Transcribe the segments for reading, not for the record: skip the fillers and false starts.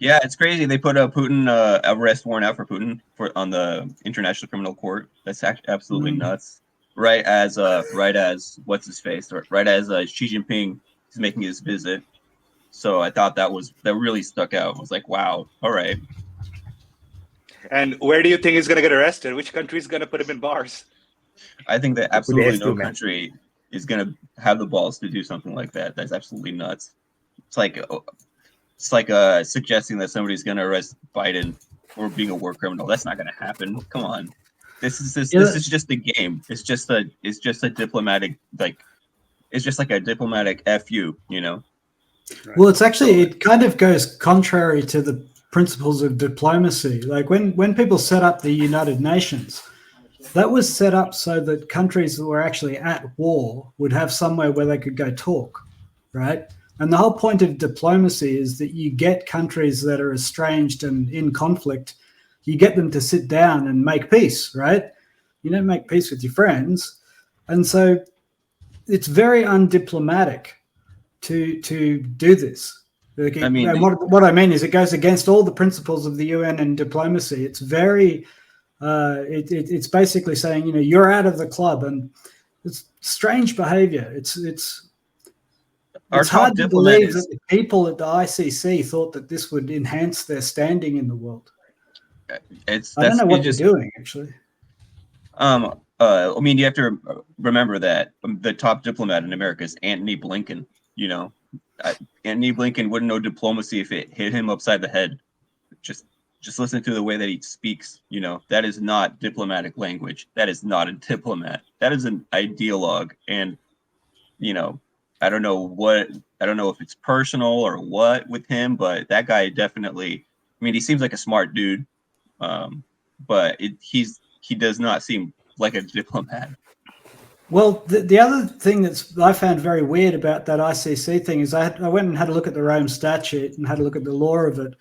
Yeah, it's crazy. They put a Putin arrest warrant out for Putin on the International Criminal Court. That's absolutely nuts. Right as what's his face? Right as Xi Jinping is making his visit. So I thought that really stuck out. I was like, wow, all right. And where do you think he's going to get arrested? Which country is going to put him in bars? I think that absolutely no country is going to have the balls to do something like that. That's absolutely nuts. It's like suggesting that somebody's going to arrest Biden for being a war criminal. That's not going to happen. Come on. This is just a game. It's just a diplomatic, it's just like a diplomatic FU, you know? Right. Well, it kind of goes contrary to the principles of diplomacy. Like when people set up the United Nations, that was set up so that countries that were actually at war would have somewhere where they could go talk, right? And the whole point of diplomacy is that you get countries that are estranged and in conflict, you get them to sit down and make peace, right? You don't make peace with your friends. And so it's very undiplomatic to do this. I mean, what I mean is it goes against all the principles of the UN and diplomacy. It's very, it's basically saying, you know, you're out of the club, and it's strange behavior. It's hard to believe that the people at the ICC thought that this would enhance their standing in the world. I don't know what they're doing, actually. I mean, you have to remember that the top diplomat in America is Antony Blinken. You know, Antony Blinken wouldn't know diplomacy if it hit him upside the head. Just listen to the way that he speaks. You know, that is not diplomatic language. That is not a diplomat. That is an ideologue. And, you know, I don't know if it's personal or what with him, but that guy definitely, I mean, he seems like a smart dude. But he does not seem like a diplomat. Well, the other thing I found very weird about that ICC thing is I went and had a look at the Rome Statute and had a look at the law of it.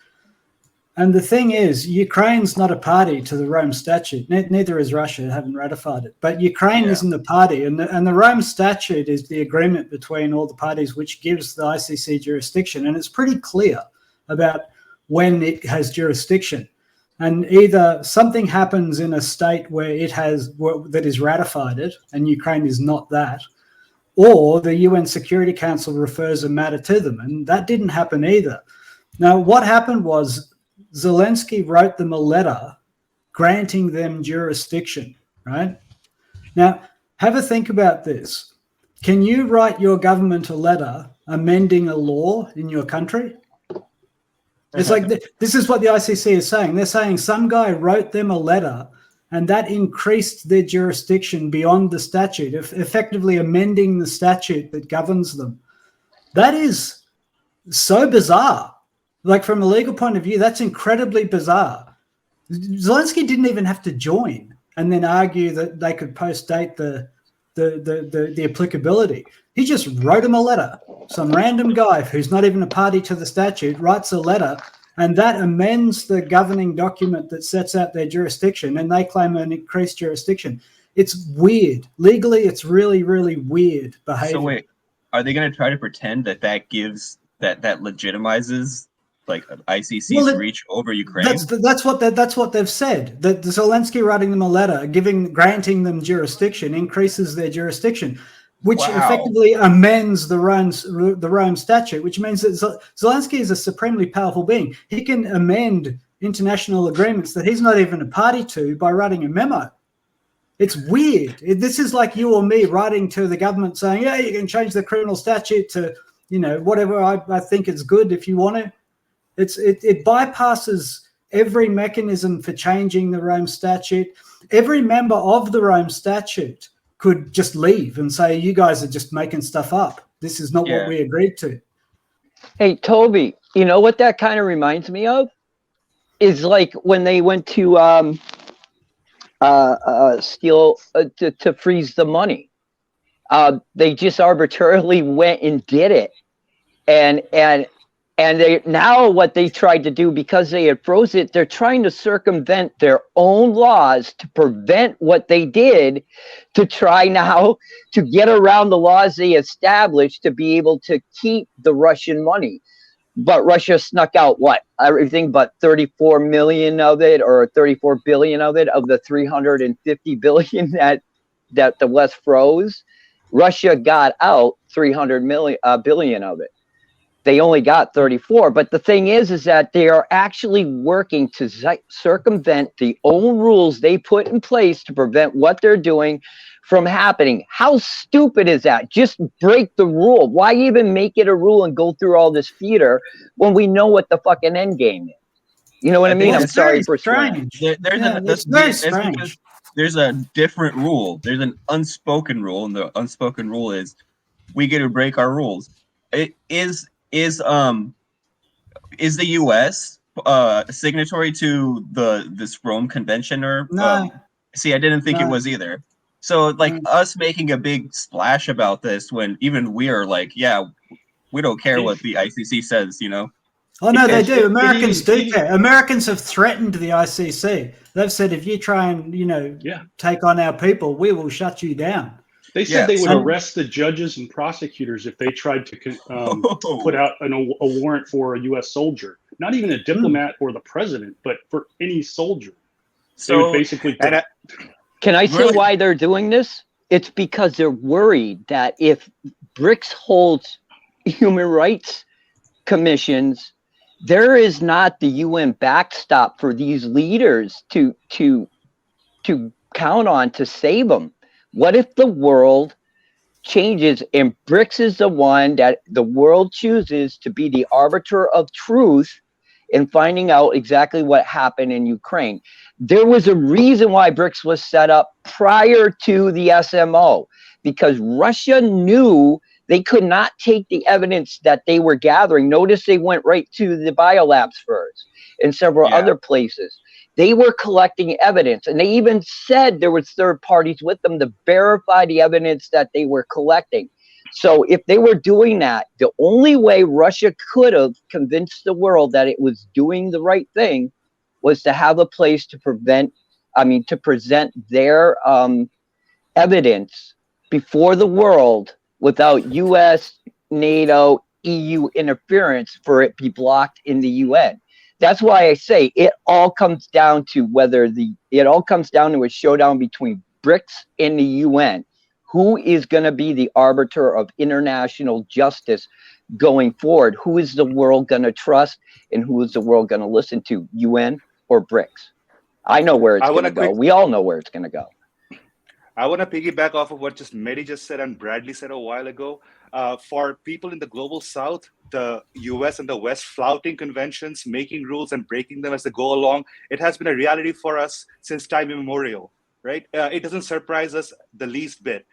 And the thing is, Ukraine's not a party to the Rome Statute. Neither is Russia. Haven't ratified it. But Ukraine isn't a party. And the Rome Statute is the agreement between all the parties which gives the ICC jurisdiction. And it's pretty clear about when it has jurisdiction. And either something happens in a state where that is ratified it, and Ukraine is not that, or the UN Security Council refers a matter to them, and that didn't happen either. Now, what happened was Zelensky wrote them a letter granting them jurisdiction, right? Now, have a think about this. Can you write your government a letter amending a law in your country? It's like this is what the ICC is saying. They're saying some guy wrote them a letter and that increased their jurisdiction beyond the statute, effectively amending the statute that governs them. That is so bizarre. Like from a legal point of view, that's incredibly bizarre. Zelensky didn't even have to join and then argue that they could post-date the applicability. He just wrote him a letter. Some random guy who's not even a party to the statute writes a letter, and that amends the governing document that sets out their jurisdiction, and they claim an increased jurisdiction. It's weird. Legally, it's really, really weird behavior. So wait, are they going to try to pretend that gives that legitimizes like ICC's reach over Ukraine? That's what they've said. That Zelensky writing them a letter, granting them jurisdiction, increases their jurisdiction, which effectively amends the Rome Statute, which means that Zelensky is a supremely powerful being. He can amend international agreements that he's not even a party to by writing a memo. It's weird. This is like you or me writing to the government saying, yeah, you can change the criminal statute to, you know, whatever I think is good if you want to. It bypasses every mechanism for changing the Rome Statute. Every member of the Rome Statute could just leave and say, you guys are just making stuff up. This is not what we agreed to. Hey, Toby, you know what that kind of reminds me of? Is like when they went to to freeze the money. They just arbitrarily went and did it. And they now what they tried to do, because they had froze it, they're trying to circumvent their own laws to prevent what they did, to try now to get around the laws they established to be able to keep the Russian money. but Russia snuck out what? Everything but 34 million of it, or 34 billion of it, of the 350 billion that the West froze. Russia got out 300 billion of it. They only got 34. But the thing is that they are actually working to circumvent the own rules they put in place to prevent what they're doing from happening. How stupid is that? Just break the rule. Why even make it a rule and go through all this theater when we know what the fucking end game is? You know what I mean? I'm sorry for swearing. It's very strange. There's a different rule. There's an unspoken rule, and the unspoken rule is we get to break our rules. It is the U.S. Signatory to this Rome Convention or no? See, I didn't think it was either. So like us making a big splash about this when even we are like, yeah, we don't care what the ICC says, you know. Oh no, they do. Americans do care. Americans have threatened the ICC. They've said if you try and take on our people, we will shut you down. They said they would arrest the judges and prosecutors if they tried to put out a warrant for a U.S. soldier, not even a diplomat or the president, but for any soldier. So they would basically. Can I say why they're doing this? It's because they're worried that if BRICS holds human rights commissions, there is not the UN backstop for these leaders to count on to save them. What if the world changes and BRICS is the one that the world chooses to be the arbiter of truth in finding out exactly what happened in Ukraine? There was a reason why BRICS was set up prior to the SMO, because Russia knew they could not take the evidence that they were gathering. Notice they went right to the biolabs first and several other places. They were collecting evidence, and they even said there was third parties with them to verify the evidence that they were collecting. So if they were doing that, the only way Russia could have convinced the world that it was doing the right thing was to have a place to present their evidence before the world without U.S., NATO, EU interference for it be blocked in the UN. That's why I say it all comes down to a showdown between BRICS and the UN. Who is going to be the arbiter of international justice going forward? Who is the world going to trust, and who is the world going to listen to, UN or BRICS? I know where it's going to go. We all know where it's going to go. I want to piggyback off of what just Mehdi just said and Bradley said a while ago. For people in the global south, the US and the West flouting conventions, making rules and breaking them as they go along, it has been a reality for us since time immemorial, right? It doesn't surprise us the least bit.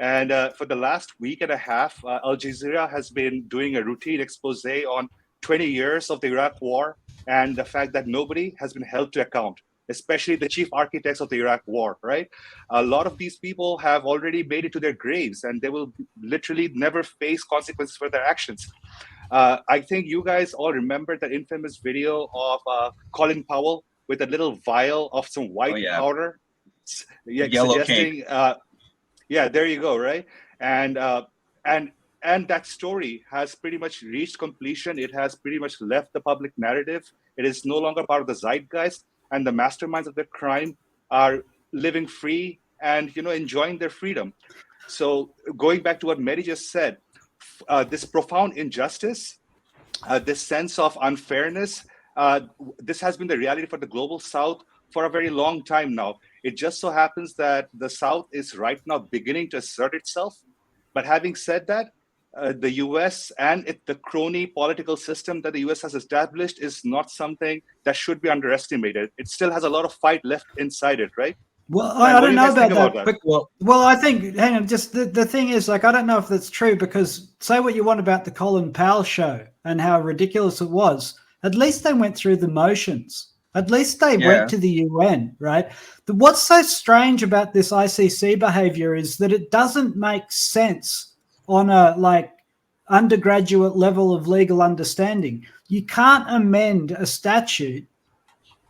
And for the last week and a half, Al Jazeera has been doing a routine expose on 20 years of the Iraq War and the fact that nobody has been held to account, especially the chief architects of the Iraq War, right? A lot of these people have already made it to their graves, and they will literally never face consequences for their actions. I think you guys all remember that infamous video of Colin Powell with a little vial of some white powder. Yellow suggesting, cake. There you go, right? And that story has pretty much reached completion. It has pretty much left the public narrative. It is no longer part of the zeitgeist, and the masterminds of the crime are living free and enjoying their freedom. So going back to what Mehdi just said, this profound injustice, this sense of unfairness, this has been the reality for the global South for a very long time now. It just so happens that the South is right now beginning to assert itself. But having said that, the US and the crony political system that the US has established is not something that should be underestimated. It still has a lot of fight left inside it, right? Well, I don't know about that. Well, I think, hang on, just the thing is, like, I don't know if that's true, because say what you want about the Colin Powell show and how ridiculous it was. At least they went through the motions. At least they went to the UN, right? What's so strange about this ICC behavior is that it doesn't make sense on a undergraduate level of legal understanding. You can't amend a statute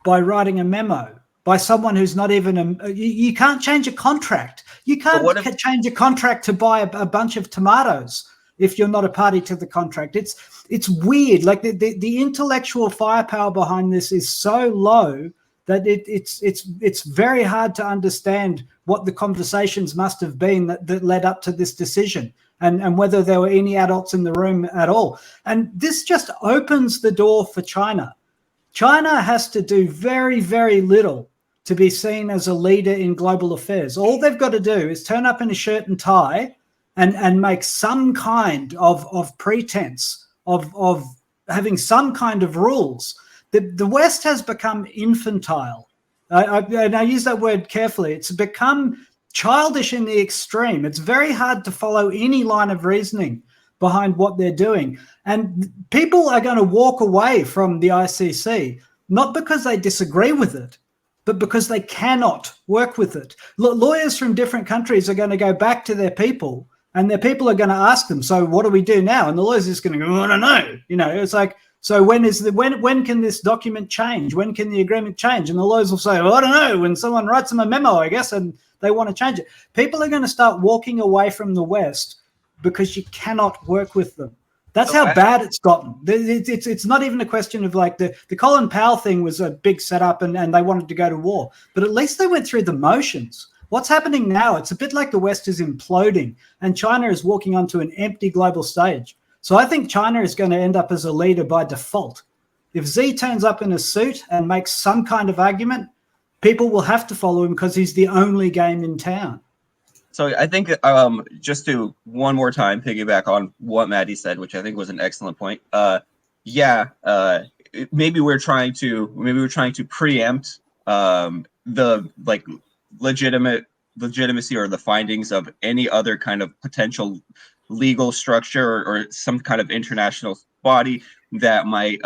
by writing a memo by someone who's not even you can't change a contract. You can't change a contract to buy a bunch of tomatoes. if you're not a party to the contract. It's weird. Like the intellectual firepower behind this is so low that it's very hard to understand what the conversations must have been that led up to this decision, and whether there were any adults in the room at all. And this just opens the door for China. China has to do very, very little to be seen as a leader in global affairs. All they've got to do is turn up in a shirt and tie and make some kind of pretense of having some kind of rules. The West has become infantile. And I use that word carefully. It's become childish in the extreme. It's very hard to follow any line of reasoning behind what they're doing. And people are going to walk away from the ICC, not because they disagree with it, but because they cannot work with it. Lawyers from different countries are going to go back to their people, and their people are going to ask them, so what do we do now? And the lawyers are just going to go, I don't know. It's like, so when can this document change? When can the agreement change? And the lawyers will say, well, I don't know, when someone writes them a memo, I guess, and they want to change it. People are going to start walking away from the West because you cannot work with them. That's how bad it's gotten. It's not even a question of like the Colin Powell thing was a big setup and they wanted to go to war, but at least they went through the motions. What's happening now, it's a bit like the West is imploding and China is walking onto an empty global stage. So I think China is going to end up as a leader by default. If Xi turns up in a suit and makes some kind of argument, people will have to follow him because he's the only game in town. So I think just to one more time piggyback on what Maddie said, which I think was an excellent point. Maybe we're trying to preempt the like legitimacy or the findings of any other kind of potential legal structure or some kind of international body that might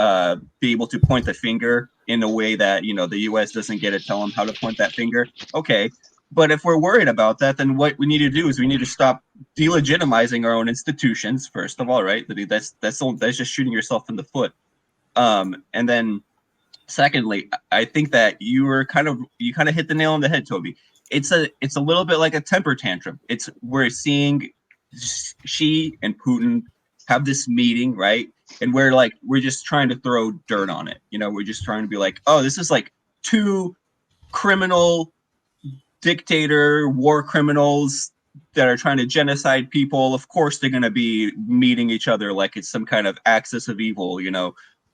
be able to point the finger in a way that the U.S. doesn't get to tell them how to point that finger. Okay. But if we're worried about that, then what we need to do is we need to stop delegitimizing our own institutions, first of all, right? That's just shooting yourself in the foot. And then secondly, I think that you kind of hit the nail on the head, Toby. It's a little bit like a temper tantrum. We're seeing Xi and Putin have this meeting, right? And we're just trying to throw dirt on it. We're just trying to be like, oh, this is like two criminal dictator war criminals that are trying to genocide people. Of course they're going to be meeting each other like it's some kind of axis of evil,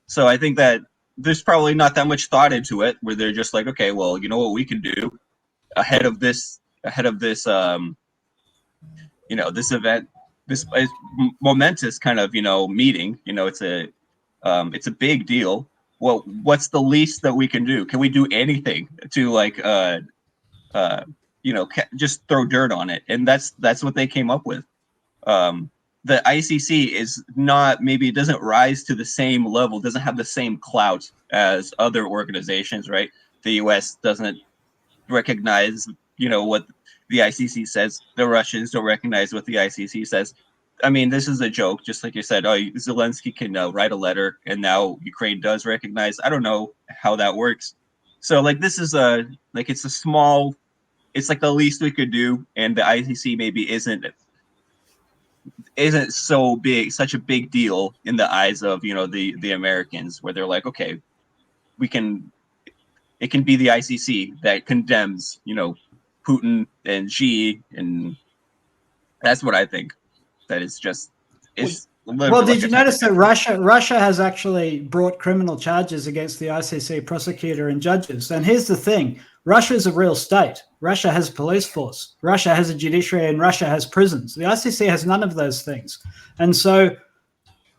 so I think that there's probably not that much thought into it, where they're just like, okay, well, you know what we can do ahead of this this event, this momentous kind of meeting. It's a big deal. Well, what's the least that we can do? Can we do anything to just throw dirt on it? And that's what they came up with. The ICC is not, maybe it doesn't rise to the same level, doesn't have the same clout as other organizations, right? The US doesn't recognize, what the ICC says. The Russians don't recognize what the ICC says. I mean, this is a joke, just like you said. Oh, Zelensky can write a letter, and now Ukraine does recognize. I don't know how that works. So, this is it's a small. It's like the least we could do, and the ICC maybe isn't so big, such a big deal in the eyes of the Americans, where they're like, okay, it can be the ICC that condemns Putin and Xi, and that's what I think. That is just well, did you notice that Russia has actually brought criminal charges against the ICC prosecutor and judges? And here's the thing: Russia is a real state. Russia has a police force. Russia has a judiciary, and Russia has prisons. The ICC has none of those things. And so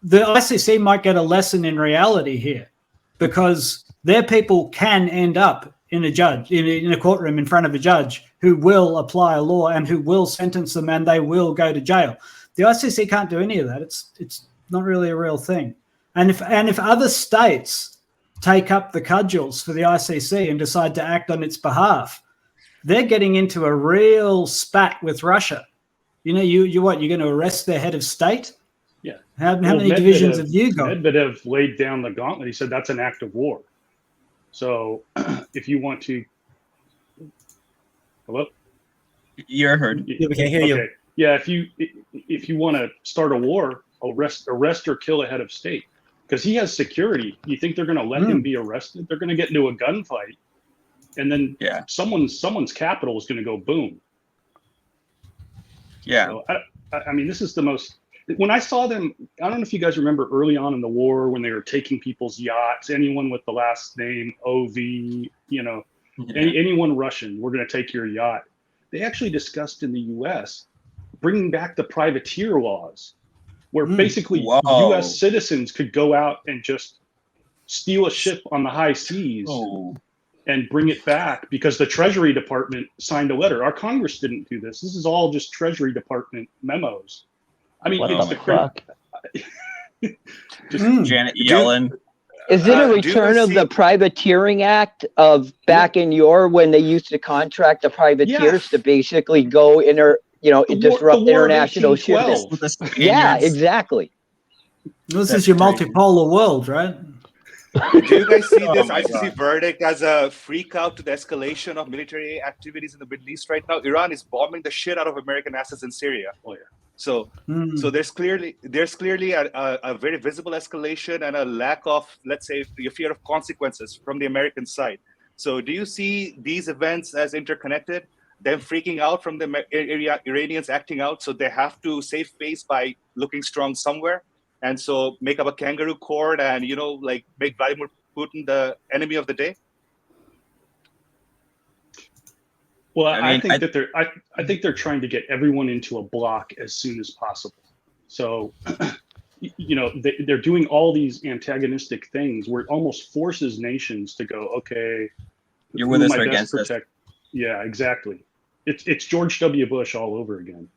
the ICC might get a lesson in reality here, because their people can end up in a courtroom in front of a judge who will apply a law and who will sentence them, and they will go to jail. The ICC can't do any of that. It's not really a real thing. And if other states take up the cudgels for the ICC and decide to act on its behalf, they're getting into a real spat with Russia. You're going to arrest their head of state? Yeah. How many divisions have you got? Medvedev laid down the gauntlet. He said that's an act of war. So if you want to, hello? You're heard. Yeah, we can't hear you. Yeah, if you want to start a war, arrest or kill a head of state, because he has security. You think they're going to let him be arrested? They're going to get into a gunfight, and then someone's capital is going to go boom. Yeah. So, I mean, this is the most. When I saw them, I don't know if you guys remember early on in the war when they were taking people's yachts. Anyone with the last name OV, anyone Russian, we're going to take your yacht. They actually discussed in the U.S. bringing back the privateer laws, where basically U.S. citizens could go out and just steal a ship on the high seas and bring it back because the Treasury Department signed a letter. Our Congress didn't do this. This is all just Treasury Department memos. I mean, what it's the fuck? Janet Yellen. Is it a return of the Privateering Act of back in when they used to contract the privateers to basically go disrupt international shipping? Yeah, exactly. This is your multipolar world, right? Do you guys see this ICC verdict as a freak out to the escalation of military activities in the Middle East right now? Iran is bombing the shit out of American assets in Syria. Oh yeah. So there's clearly a very visible escalation and a lack of, let's say, the fear of consequences from the American side. So do you see these events as interconnected? Them freaking out from the Iranians acting out, so they have to save face by looking strong somewhere, and so make up a kangaroo court and make Vladimir Putin the enemy of the day. Well, I think they're trying to get everyone into a block as soon as possible. So, they're doing all these antagonistic things where it almost forces nations to go, okay, you're with us or against us. Yeah, exactly. It's George W. Bush all over again.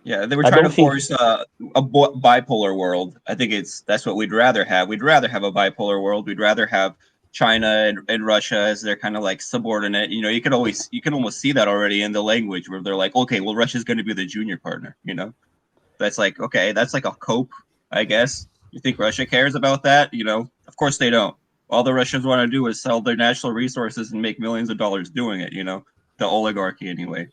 Yeah, they were trying to force a bipolar world. I think that's what we'd rather have. We'd rather have a bipolar world. We'd rather have China and Russia as their kind of like subordinate. You can almost see that already in the language where they're like, okay, well, Russia's going to be the junior partner. That's like, okay, that's like a cope, I guess. You think Russia cares about that? Of course they don't. All the Russians want to do is sell their natural resources and make millions of dollars doing it. The oligarchy anyway.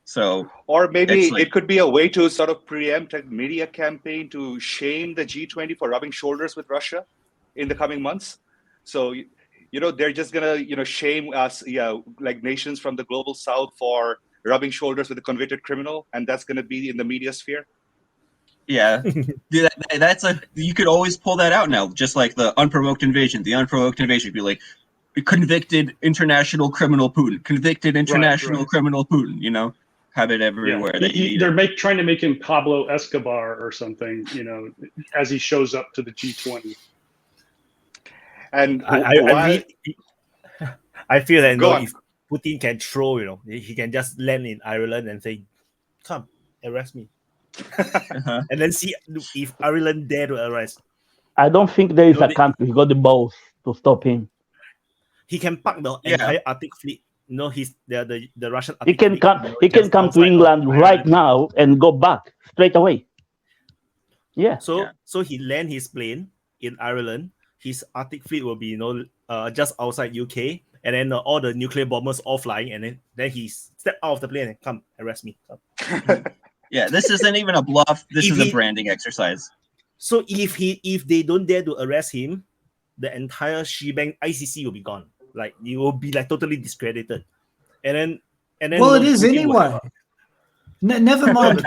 So, or maybe it could be a way to sort of preempt a media campaign to shame the G20 for rubbing shoulders with Russia in the coming months. So, they're just gonna, shame us, like nations from the global south for rubbing shoulders with a convicted criminal, and that's gonna be in the media sphere. Yeah, you could always pull that out now, just like the unprovoked invasion. The unprovoked invasion would be like convicted international criminal Putin, convicted international criminal Putin. Have it everywhere. Yeah. They're trying to make him Pablo Escobar or something, as he shows up to the G20. And I feel that if Putin can throw, he can just land in Ireland and say, "Come, arrest me," and then see if Ireland dare to arrest. I don't think there is a country got the balls to stop him. He can park the entire Arctic fleet. He's the Russian. He can come. He can come to England right now and go back straight away. Yeah. So he land his plane in Ireland. His Arctic fleet will be just outside UK, and then all the nuclear bombers all flying, and then he step out of the plane and come arrest me. Yeah, this isn't even a bluff. This is a branding exercise. So if they don't dare to arrest him, the entire shebang ICC will be gone. Like, you will be like totally discredited, and then. Well, it is anyway. Never mind.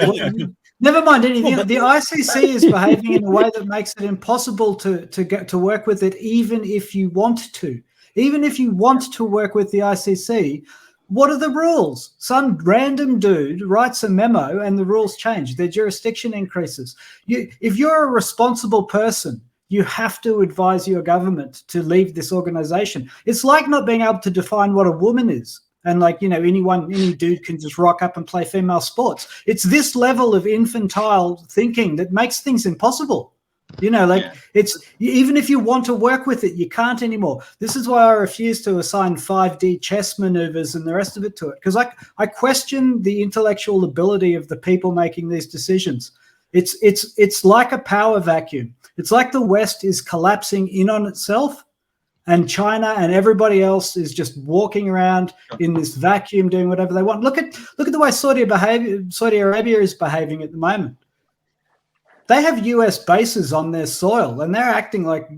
Never mind anything. The ICC is behaving in a way that makes it impossible to work with it, even if you want to. Even if you want to work with the ICC, what are the rules? Some random dude writes a memo and the rules change. Their jurisdiction increases. If you're a responsible person, you have to advise your government to leave this organization. It's like not being able to define what a woman is. And any dude can just rock up and play female sports. It's this level of infantile thinking that makes things impossible. It's even if you want to work with it, you can't anymore. This is why I refuse to assign 5D chess maneuvers and the rest of it to it, because I question the intellectual ability of the people making these decisions. It's like a power vacuum. It's like the West is collapsing in on itself, and China and everybody else is just walking around in this vacuum doing whatever they want. Look at the way Saudi Arabia is behaving at the moment. They have US bases on their soil and they're acting like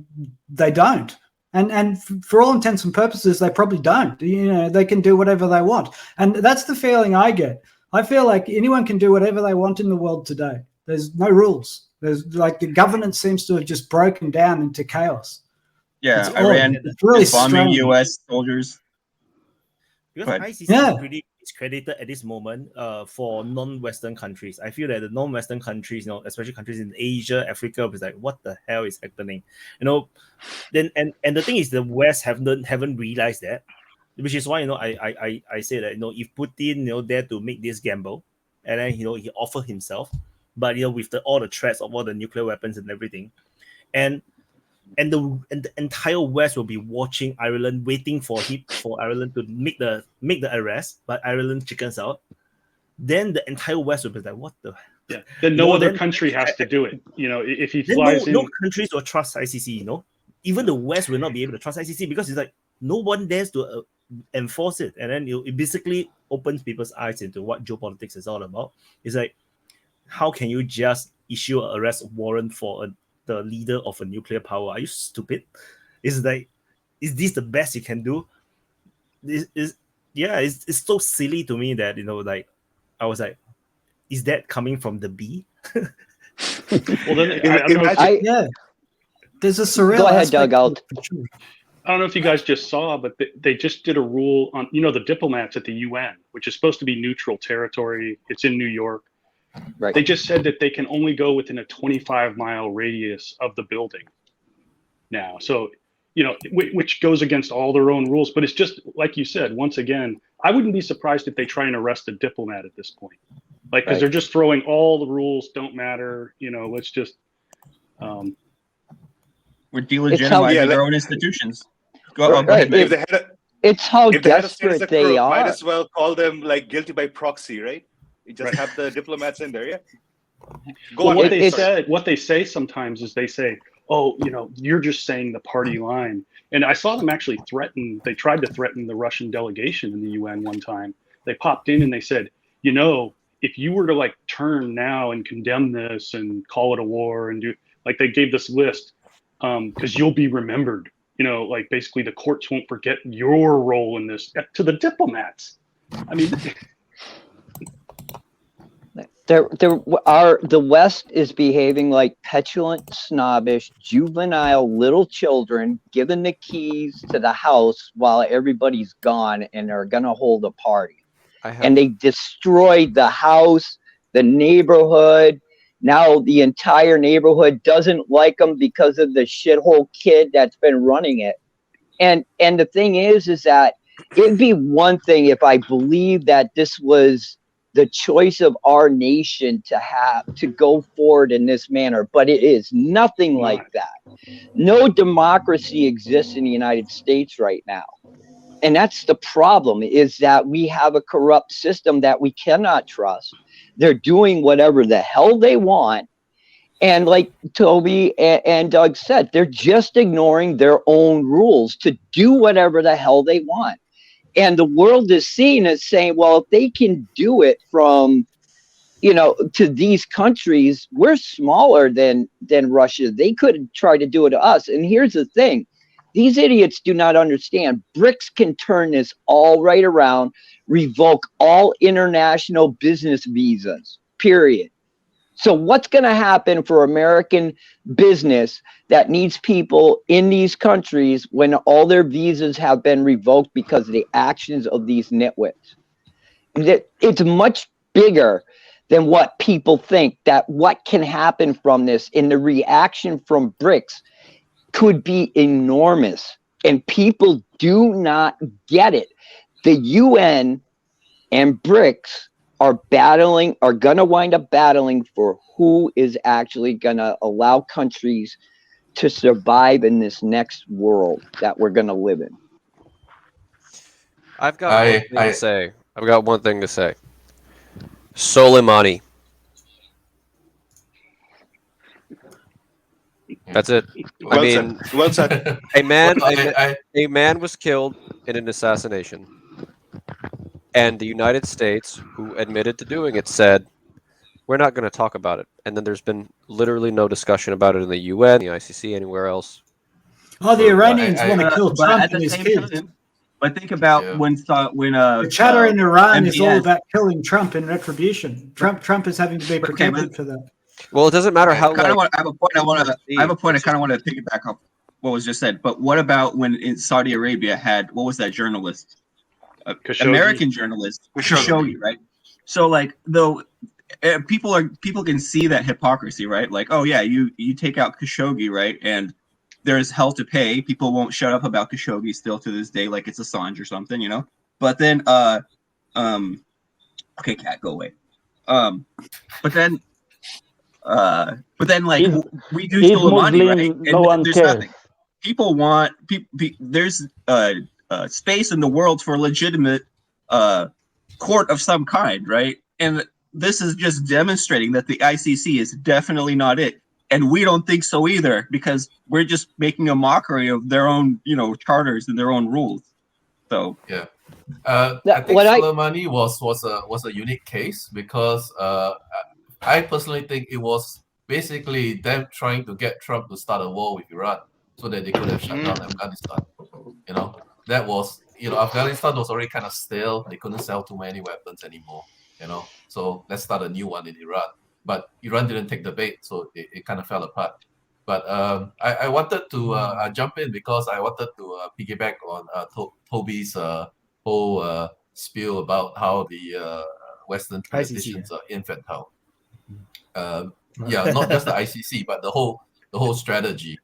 they don't. And for all intents and purposes, they probably don't. You know, they can do whatever they want. And that's the feeling I get. I feel like anyone can do whatever they want in the world today. There's no rules. There's like the governance seems to have just broken down into chaos. Yeah, Iran really is bombing strange. U.S. soldiers. Because ICC is pretty discredited at this moment for non-Western countries. I feel that the non-Western countries, you know, especially countries in Asia, Africa, is like, what the hell is happening? You know, then and the thing is, the West haven't realized that, which is why, you know, I say that, you know, if Putin, you know, dare to make this gamble, and then, you know, he offered himself, but, you know, with all the threats of all the nuclear weapons and everything, and the entire West will be watching Ireland, waiting for Ireland to make the arrest, but Ireland chickens out. Then the entire West will be like, what the? Yeah. Then no other country has to do it. You know, if he flies in, no countries will trust ICC. You know, even the West will not be able to trust ICC because it's like no one dares to enforce it, and then it basically opens people's eyes into what geopolitics is all about. It's like, how can you just issue an arrest warrant for the leader of a nuclear power? Are you stupid? It's like, is this the best you can do? It's so silly to me that, you know, like, I was like, is that coming from the B? Well, then there's a surreal. Go ahead, Doug. I don't know if you guys just saw, but they just did a rule on, you know, the diplomats at the UN, which is supposed to be neutral territory. It's in New York. Right. They just said that they can only go within a 25-mile radius of the building now. So, you know, which goes against all their own rules. But it's just like you said, once again, I wouldn't be surprised if they try and arrest a diplomat at this point. Like, because they're just throwing all the rules don't matter. You know, let's just. We're delegitimizing their own institutions. Go ahead, it's how desperate they are. Might as well call them like guilty by proxy, right? You just have the diplomats in there, yeah. What they say sometimes is they say, "Oh, you know, you're just saying the party line." And I saw them actually threaten. They tried to threaten the Russian delegation in the UN one time. They popped in and they said, "You know, if you were to like turn now and condemn this and call it a war and do like they gave this list, because you'll be remembered. You know, like basically the courts won't forget your role in this." To the diplomats, I mean. The West is behaving like petulant, snobbish, juvenile little children given the keys to the house while everybody's gone and are going to hold a party. And they destroyed the house, the neighborhood. Now the entire neighborhood doesn't like them because of the shithole kid that's been running it. And the thing is that it'd be one thing if I believed that this was the choice of our nation to go forward in this manner, but it is nothing like that. No democracy exists in the United States right now. And that's the problem, is that we have a corrupt system that we cannot trust. They're doing whatever the hell they want. And like Toby and Doug said, they're just ignoring their own rules to do whatever the hell they want. And the world is seen as saying, well, if they can do it from, you know, to these countries, we're smaller than Russia. They could try to do it to us. And here's the thing. These idiots do not understand. BRICS can turn this all right around, revoke all international business visas, period. So what's going to happen for American business that needs people in these countries when all their visas have been revoked because of the actions of these nitwits? It's much bigger than what people think, that what can happen from this in the reaction from BRICS could be enormous. And people do not get it. The UN and BRICS are going to wind up battling for who is actually going to allow countries to survive in this next world that we're going to live in. I've got one thing to say. I've got one thing to say. Soleimani. That's it. Well said. Well said. A man, Well, a man was killed in an assassination, and the United States, who admitted to doing it, said, "We're not going to talk about it." And then there's been literally no discussion about it in the UN, the ICC, anywhere else. Oh, the Iranians want to kill but Trump at and the his same kids. time, but think about Yeah. when The chatter in Iran is all MBS about killing Trump in retribution. Trump is having to be protected for that. Well, it doesn't matter how. I kind of like, want. I have a point. I have a point. I kind of want to piggyback off what was just said. But what about when in Saudi Arabia had what was that journalist, American journalist Khashoggi, right? So like though. People can see that hypocrisy, right? Like, oh yeah, you take out Khashoggi, right? And there's hell to pay. People won't shut up about Khashoggi still to this day, like it's Assange or something, you know. But then, okay, cat, go away. But then, like we do He's Soleimani, right? Muslim, And no one there's cares. nothing. People want there's space in the world for a legitimate court of some kind, right? And this is just demonstrating that the ICC is definitely not it. And we don't think so either, because we're just making a mockery of their own, charters and their own rules. So yeah. I think Soleimani was a unique case because I personally think it was basically them trying to get Trump to start a war with Iran so that they could have shut down Afghanistan. That was, Afghanistan was already kind of stale. They couldn't sell too many weapons anymore. So let's start a new one in Iran. But Iran didn't take the bait, so it kind of fell apart. But I wanted to jump in because I wanted to piggyback on Toby's whole spiel about how the Western politicians are infantile. Not just the ICC, but the whole strategy.